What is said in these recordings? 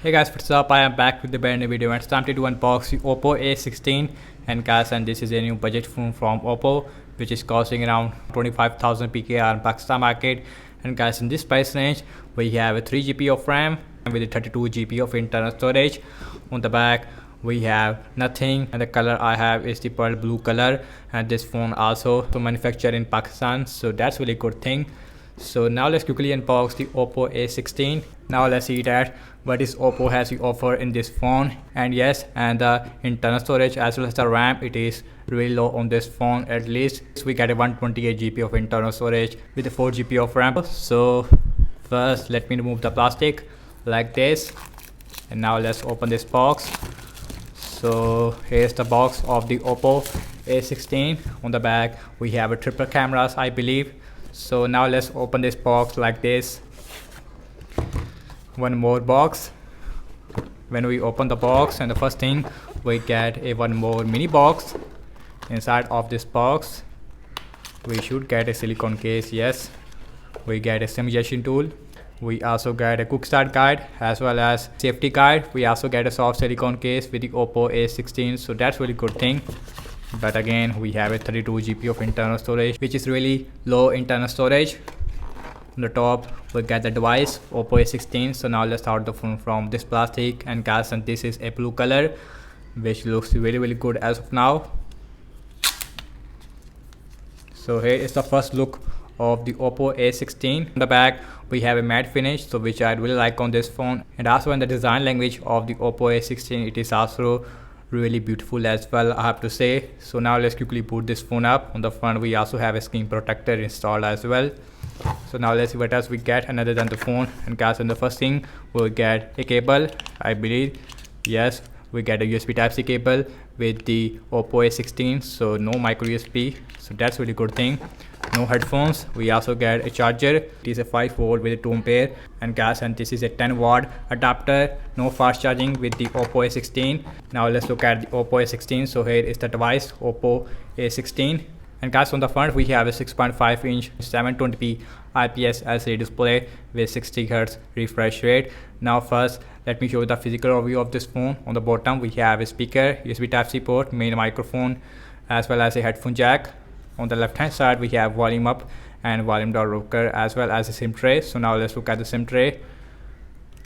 Hey guys, what's up? I am back with the brand new video and it's time to unbox the Oppo A16. And guys, and this is a new budget phone from Oppo which is costing around 25,000 PKR in Pakistan market. And guys, in this price range we have a 3GB of RAM and with a 32GB of internal storage. On the back we have nothing, and the color I have is the pearl blue color, and this phone also manufactured in Pakistan, so that's really good thing. So now let's quickly unbox the Oppo A16. Now let's see that what is Oppo has to offer in this phone. And yes, and the internal storage as well as the RAM, it is really low on this phone. At least we get a 128GB of internal storage with a 4GB of RAM. So first let me remove the plastic like this, and now let's open this box. So here's the box of the Oppo A16. On the back we have a triple cameras, I believe. So now let's open this box like this. One more box. When we open the box, and the first thing we get a one more mini box. Inside of this box we should get a silicone case. Yes, we get a simulation tool. We also get a quick start guide as well as safety guide. We also get a soft silicone case with the Oppo A16, so that's really good thing. But again, we have a 32GB of internal storage, which is really low internal storage. On the top we get the device Oppo A16. So now let's start the phone from this plastic, and guys, and this is a blue color which looks really good as of now. So here is the first look of the Oppo A16. On the back we have a matte finish, so which I really like on this phone, and also in the design language of the Oppo A16 it is also really beautiful as well, I have to say. So now let's quickly boot this phone up. On the front we also have a screen protector installed as well. So now let's see what else we get another than the phone. And guys, in the first thing we'll get a cable, I believe. Yes, we get a USB Type-C cable with the Oppo A16, so no micro USB, so that's really good thing. No headphones. We also get a charger. It is a 5V with a 2 ampere. And guys, and this is a 10W adapter. No fast charging with the Oppo A16. Now let's look at the Oppo A16. So here is the device Oppo A16. And guys, on the front we have a 6.5-inch 720p IPS LCD display with 60Hz refresh rate. Now first let me show you the physical overview of this phone. On the bottom we have a speaker, USB Type-C port, main microphone, as well as a headphone jack. On the left hand side we have volume up and volume down rocker, as well as a SIM tray. So now let's look at the SIM tray,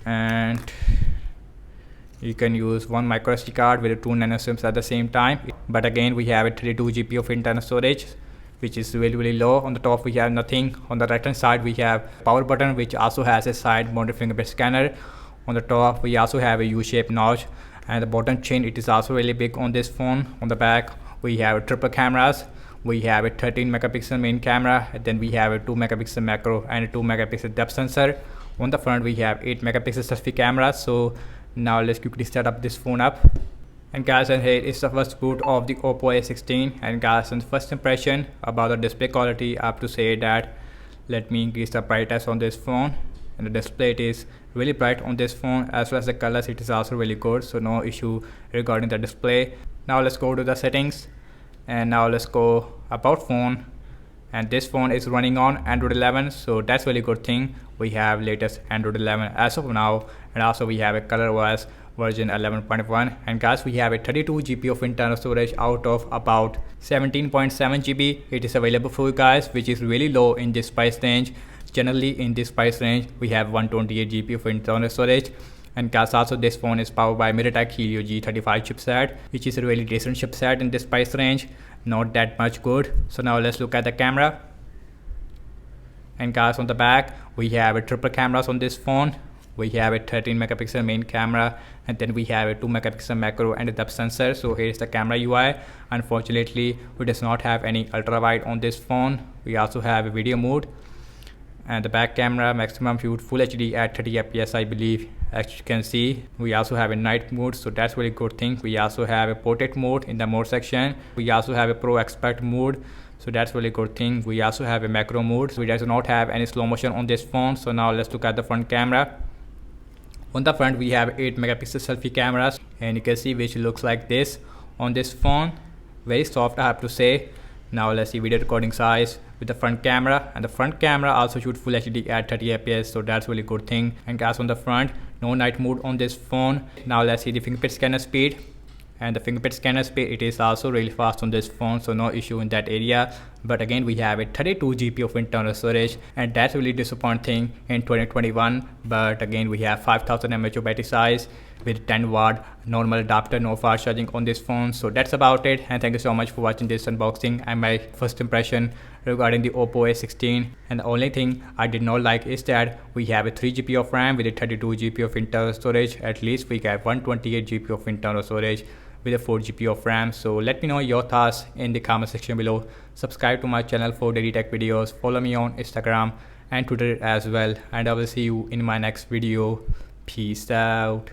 and you can use one micro SD card with 2 nano SIMs at the same time. But again, we have a 32GB of internal storage, which is really low. On the top we have nothing. On the right hand side we have power button, which also has a side mounted fingerprint scanner. On the top we also have a U-shaped notch, and the bottom chain, it is also really big on this phone. On the back we have triple cameras. We have a 13 megapixel main camera, and then we have a 2 megapixel macro and a 2 megapixel depth sensor. On the front we have 8 megapixel selfie camera. So now let's quickly set up this phone up. And guys, and here is the first boot of the Oppo A16. And guys, and first impression about the display quality, I have to say that let me increase the brightness on this phone, and the display, it is really bright on this phone, as well as the colors, it is also really good, so no issue regarding the display. Now let's go to the settings, and now let's go about phone. And this phone is running on Android 11, so that's really good thing. We have latest Android 11 as of now, and also we have a ColorOS version 11.1. and guys, we have a 32GB of internal storage out of about 17.7GB. it is available for you guys, which is really low in this price range. Generally in this price range we have 128GB of internal storage. And guys, also this phone is powered by MediaTek Helio G35 chipset, which is a really decent chipset in this price range, not that much good. So now let's look at the camera. And guys, on the back we have a triple cameras on this phone. We have a 13 megapixel main camera, and then we have a 2 megapixel macro and a depth sensor. So here is the camera UI. Unfortunately we does not have any ultra wide on this phone. We also have a video mode, and the back camera maximum shoot full HD at 30 fps, I believe. As you can see, we also have a night mode, so that's really good thing. We also have a portrait mode in the mode section. We also have a pro expert mode, so that's really good thing. We also have a macro mode, so we does not have any slow motion on this phone. So now let's look at the front camera. On the front we have 8 megapixel selfie cameras, and you can see which looks like this on this phone. Very soft, I have to say. Now let's see video recording size with the front camera, and the front camera also shoot full HD at 30 fps, so that's really good thing. And guys, on the front no night mode on this phone. Now let's see the fingerprint scanner speed. And the fingerprint scanner speed, it is also really fast on this phone, so no issue in that area. But again, we have a 32 GB of internal storage, and that's really disappointing in 2021. But again, we have 5000 mAh of battery size with 10 watt normal adapter, no fast charging on this phone. So that's about it, and thank you so much for watching this unboxing and my first impression regarding the Oppo A16. And the only thing I did not like is that we have a 3 GB of RAM with a 32 GB of internal storage. At least we get 128 GB of internal storage with a 4 GB of RAM. So let me know your thoughts in the comment section below. Subscribe to my channel for daily tech videos. Follow me on Instagram and Twitter as well. And I will see you in my next video. Peace out.